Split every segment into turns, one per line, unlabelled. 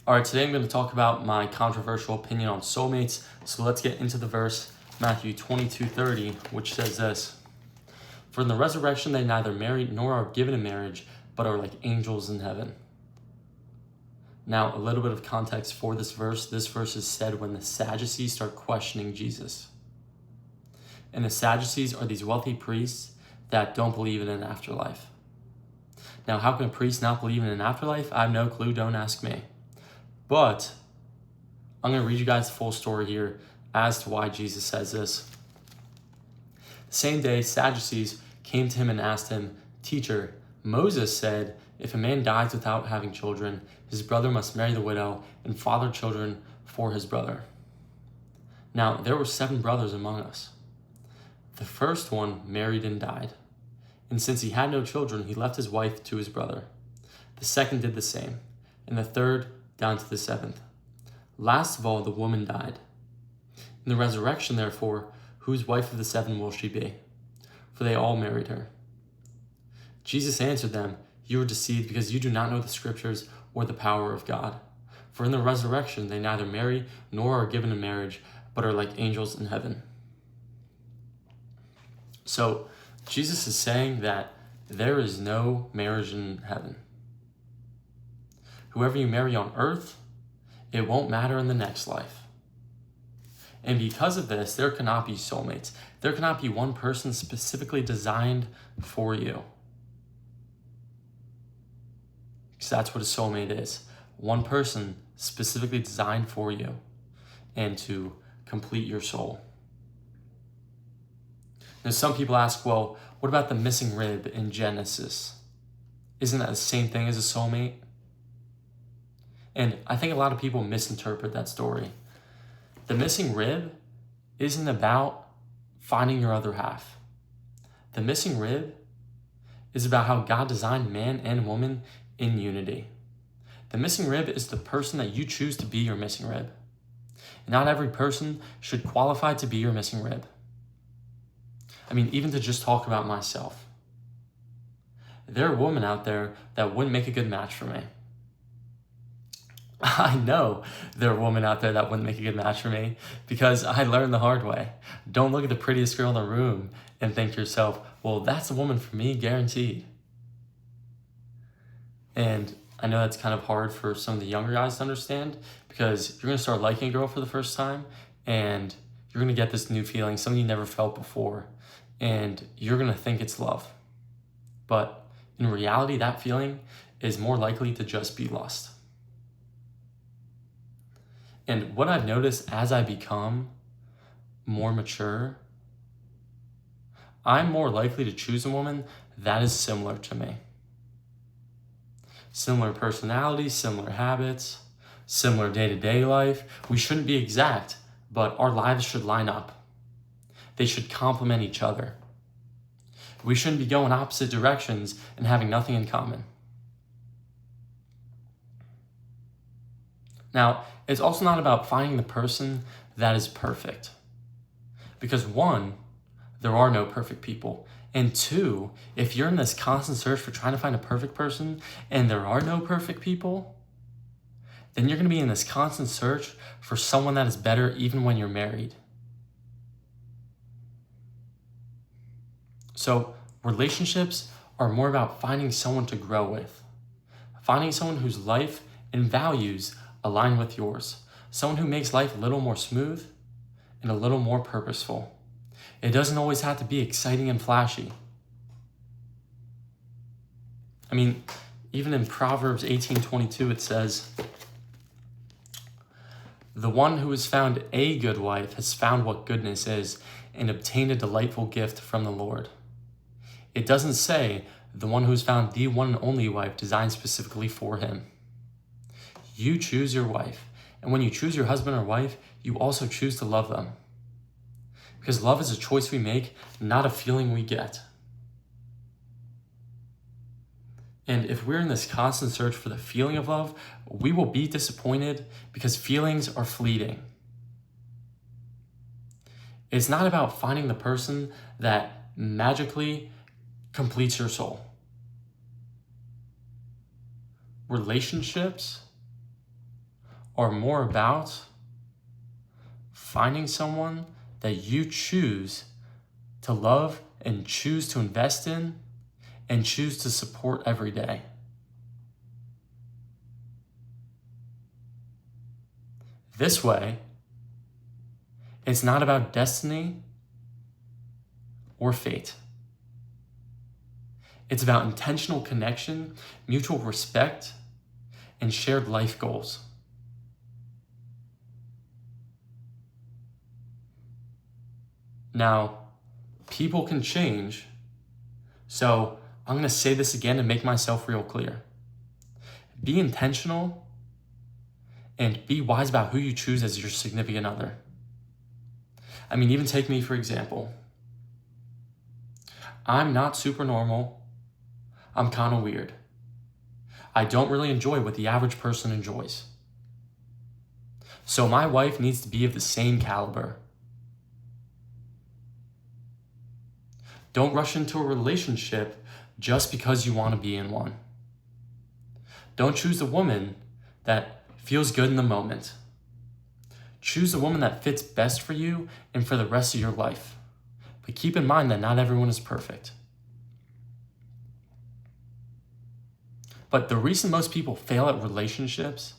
All right, today I'm going to talk about my controversial opinion on soulmates. So let's get into the verse, Matthew 22:30, which says this: For in the resurrection they neither marry nor are given in marriage, but are like angels in heaven. Now, a little bit of context for this verse. This verse is said when the Sadducees start questioning Jesus. And the Sadducees are these wealthy priests that don't believe in an afterlife. Now, how can a priest not believe in an afterlife? I have no clue, don't ask me. But I'm going to read you guys the full story here as to why Jesus says this. The same day, Sadducees came to him and asked him, "Teacher, Moses said, if a man dies without having children, his brother must marry the widow and father children for his brother." Now, there were 7 brothers among us. The first one married and died. And since he had no children, he left his wife to his brother. The second did the same, and the third down to the 7th. Last of all, the woman died. In the resurrection, therefore, whose wife of the 7 will she be? For they all married her. Jesus answered them, "You are deceived because you do not know the scriptures or the power of God. For in the resurrection they neither marry nor are given in marriage, but are like angels in heaven." So Jesus is saying that there is no marriage in heaven. Whoever you marry on earth, it won't matter in the next life. And because of this, there cannot be soulmates. There cannot be one person specifically designed for you. Because that's what a soulmate is. One person specifically designed for you and to complete your soul. Now, some people ask, well, what about the missing rib in Genesis? Isn't that the same thing as a soulmate? And I think a lot of people misinterpret that story. The missing rib isn't about finding your other half. The missing rib is about how God designed man and woman in unity. The missing rib is the person that you choose to be your missing rib. And not every person should qualify to be your missing rib. I mean, even to just talk about myself. There are women out there that wouldn't make a good match for me. I know there are women out there that wouldn't make a good match for me because I learned the hard way. Don't look at the prettiest girl in the room and think to yourself, well, that's a woman for me, guaranteed. And I know that's kind of hard for some of the younger guys to understand because you're going to start liking a girl for the first time and you're going to get this new feeling, something you never felt before, and you're going to think it's love. But in reality, that feeling is more likely to just be lust. And what I've noticed as I become more mature, I'm more likely to choose a woman that is similar to me. Similar personality, similar habits, similar day-to-day life. We shouldn't be exact, but our lives should line up. They should complement each other. We shouldn't be going opposite directions and having nothing in common. Now, it's also not about finding the person that is perfect. Because 1, there are no perfect people. And 2, if you're in this constant search for trying to find a perfect person and there are no perfect people, then you're going to be in this constant search for someone that is better even when you're married. So relationships are more about finding someone to grow with. Finding someone whose life and values align with yours. Someone who makes life a little more smooth and a little more purposeful. It doesn't always have to be exciting and flashy. I mean, even in Proverbs 18:22, it says, "The one who has found a good wife has found what goodness is and obtained a delightful gift from the Lord." It doesn't say the one who has found the one and only wife designed specifically for him. You choose your wife. And when you choose your husband or wife, you also choose to love them. Because love is a choice we make, not a feeling we get. And if we're in this constant search for the feeling of love, we will be disappointed because feelings are fleeting. It's not about finding the person that magically completes your soul. Relationships are more about finding someone that you choose to love and choose to invest in and choose to support every day. This way, it's not about destiny or fate. It's about intentional connection, mutual respect, and shared life goals. Now, people can change, so I'm going to say this again and make myself real clear. Be intentional and be wise about who you choose as your significant other. I mean, even take me for example. I'm not super normal. I'm kind of weird. I don't really enjoy what the average person enjoys. So my wife needs to be of the same caliber. Don't rush into a relationship just because you want to be in one. Don't choose a woman that feels good in the moment. Choose a woman that fits best for you and for the rest of your life. But keep in mind that not everyone is perfect. But the reason most people fail at relationships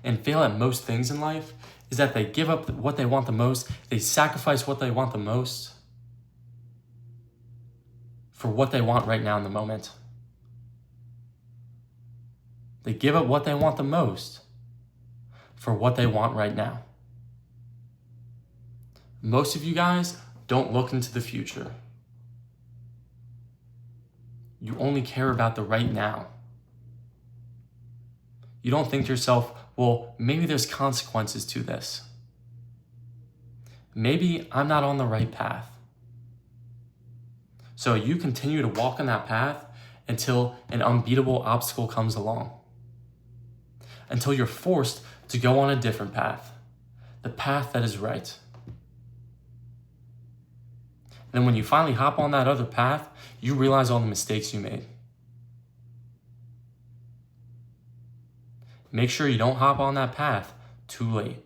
and fail at most things in life is that they give up what they want the most, they sacrifice what they want the most for what they want right now in the moment. They give up what they want the most for what they want right now. Most of you guys don't look into the future. You only care about the right now. You don't think to yourself, well, maybe there's consequences to this. Maybe I'm not on the right path. So you continue to walk on that path until an unbeatable obstacle comes along. Until you're forced to go on a different path. The path that is right. And then when you finally hop on that other path, you realize all the mistakes you made. Make sure you don't hop on that path too late.